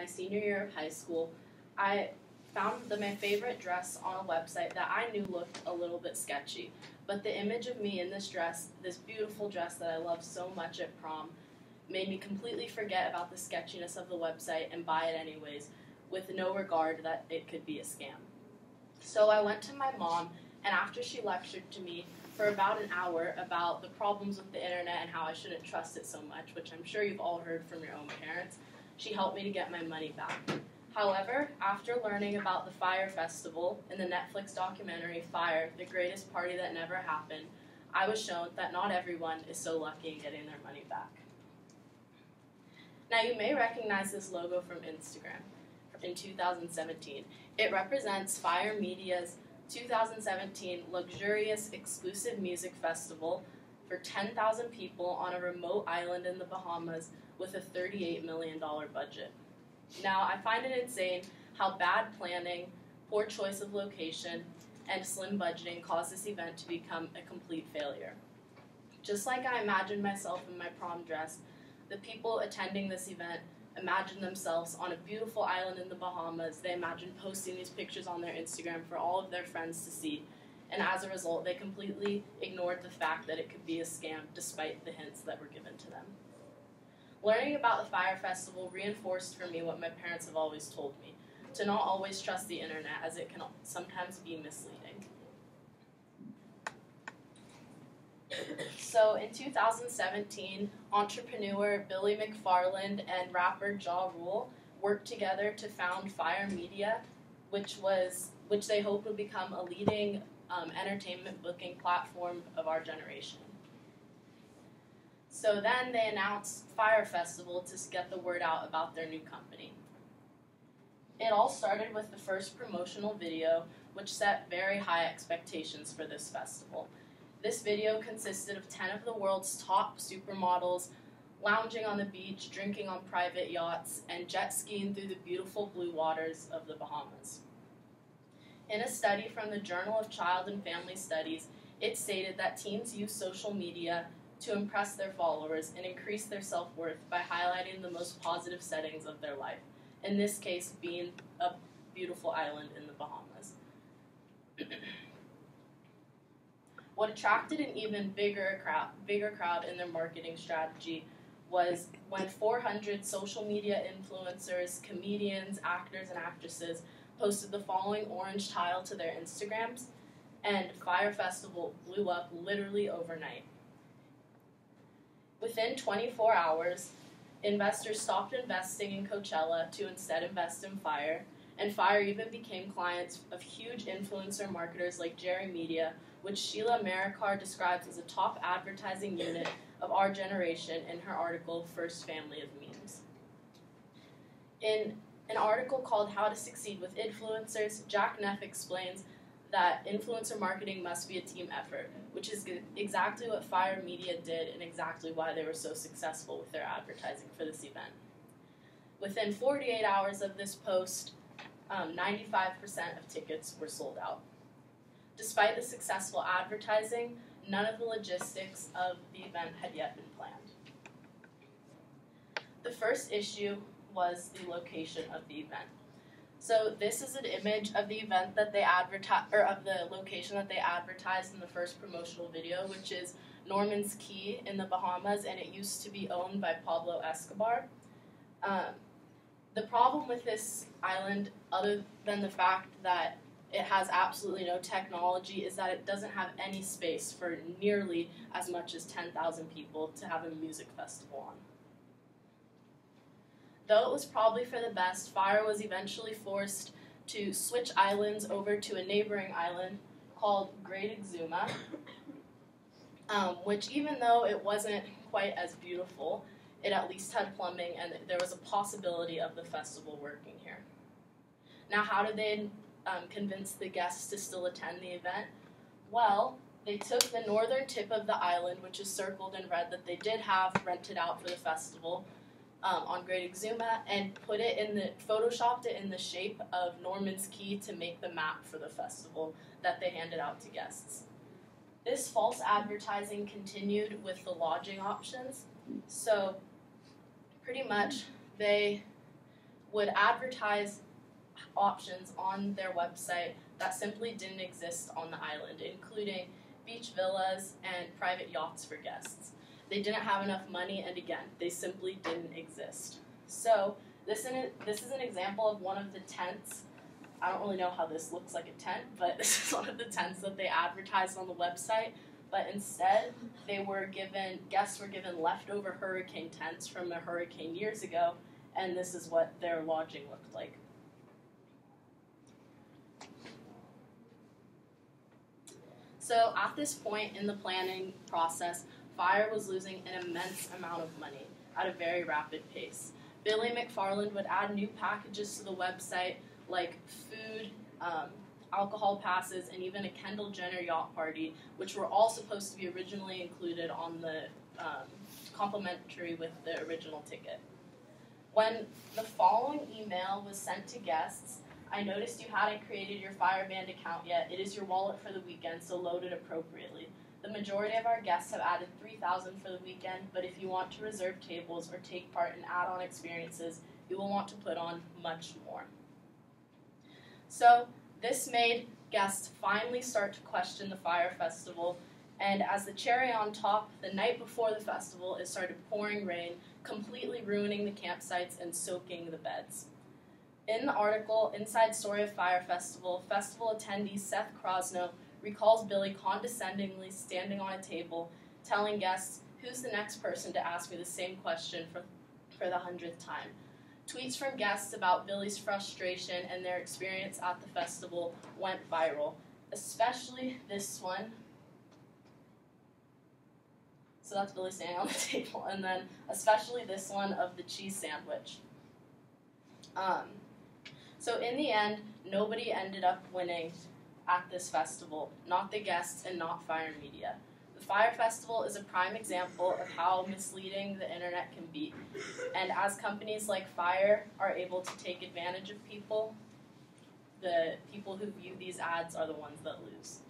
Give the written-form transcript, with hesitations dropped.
my senior year of high school, I found my favorite dress on a website that I knew looked a little bit sketchy. But the image of me in this dress, this beautiful dress that I loved so much at prom, made me completely forget about the sketchiness of the website and buy it anyways, with no regard that it could be a scam. So I went to my mom, and after she lectured to me for about an hour about the problems with the internet and how I shouldn't trust it so much, which I'm sure you've all heard from your own parents, she helped me to get my money back. However, after learning about the Fyre Festival in the Netflix documentary Fyre, The Greatest Party That Never Happened, I was shown that not everyone is so lucky in getting their money back. Now, you may recognize this logo from Instagram in 2017. It represents Fyre Media's 2017 luxurious exclusive music festival for 10,000 people on a remote island in the Bahamas with a $38 million budget. Now, I find it insane how bad planning, poor choice of location, and slim budgeting caused this event to become a complete failure. Just like I imagined myself in my prom dress, the people attending this event imagined themselves on a beautiful island in the Bahamas. They imagined posting these pictures on their Instagram for all of their friends to see, and as a result, they completely ignored the fact that it could be a scam despite the hints that were given to them. Learning about the Fyre Festival reinforced for me what my parents have always told me, to not always trust the internet as it can sometimes be misleading. So in 2017, entrepreneur Billy McFarland and rapper Ja Rule worked together to found Fyre Media, which they hoped would become a leading entertainment booking platform of our generation. So then they announced Fyre Festival to get the word out about their new company. It all started with the first promotional video, which set very high expectations for this festival. This video consisted of 10 of the world's top supermodels lounging on the beach, drinking on private yachts, and jet skiing through the beautiful blue waters of the Bahamas. In a study from the Journal of Child and Family Studies, it stated that teens use social media to impress their followers and increase their self-worth by highlighting the most positive settings of their life, in this case being a beautiful island in the Bahamas. What attracted an even bigger crowd in their marketing strategy was when 400 social media influencers, comedians, actors, and actresses posted the following orange tile to their Instagrams, and Fyre Festival blew up literally overnight. Within 24 hours, investors stopped investing in Coachella to instead invest in Fyre, and Fyre even became clients of huge influencer marketers like Jerry Media, which Sheila Marikar describes as a top advertising unit of our generation in her article, First Family of Memes. In an article called How to Succeed with Influencers, Jack Neff explains that influencer marketing must be a team effort, which is exactly what Fyre Media did and exactly why they were so successful with their advertising for this event. Within 48 hours of this post, 95% of tickets were sold out. Despite the successful advertising, none of the logistics of the event had yet been planned. The first issue was the location of the event. So this is an image of the event that they of the location that they advertised in the first promotional video, which is Norman's Cay in the Bahamas, and it used to be owned by Pablo Escobar. The problem with this island, other than the fact that it has absolutely no technology, is that it doesn't have any space for nearly as much as 10,000 people to have a music festival on. Though it was probably for the best, Fyre was eventually forced to switch islands over to a neighboring island called Great Exuma, which even though it wasn't quite as beautiful, it at least had plumbing and there was a possibility of the festival working here. Now, how did they convince the guests to still attend the event? Well, they took the northern tip of the island, which is circled in red that they did have rented out for the festival, on Great Exuma, and photoshopped it in the shape of Norman's Cay to make the map for the festival that they handed out to guests. This false advertising continued with the lodging options. So pretty much they would advertise options on their website that simply didn't exist on the island, including beach villas and private yachts for guests. They didn't have enough money, and again, they simply didn't exist. So this is an example of one of the tents. I don't really know how this looks like a tent, but this is one of the tents that they advertised on the website. But instead, guests were given leftover hurricane tents from a hurricane years ago, and this is what their lodging looked like. So at this point in the planning process, Fire was losing an immense amount of money at a very rapid pace. Billy McFarland would add new packages to the website like food, alcohol passes, and even a Kendall Jenner yacht party, which were all supposed to be originally included on the complimentary with the original ticket. When the following email was sent to guests, I noticed you hadn't created your Fireband account yet. It is your wallet for the weekend, so load it appropriately. The majority of our guests have added $3,000 for the weekend, but if you want to reserve tables or take part in add-on experiences, you will want to put on much more. So this made guests finally start to question the Fire Festival, and as the cherry on top, the night before the festival, it started pouring rain, completely ruining the campsites and soaking the beds. In the article, Inside Story of Fire Festival, festival attendee Seth Krosno recalls Billy condescendingly standing on a table, telling guests, "Who's the next person to ask me the same question for the 100th time?" Tweets from guests about Billy's frustration and their experience at the festival went viral, especially this one. So that's Billy standing on the table, and then especially this one of the cheese sandwich. So in the end, nobody ended up winning at this festival, not the guests and not Fire Media. The Fire Festival is a prime example of how misleading the internet can be, and as companies like Fire are able to take advantage of people, the people who view these ads are the ones that lose.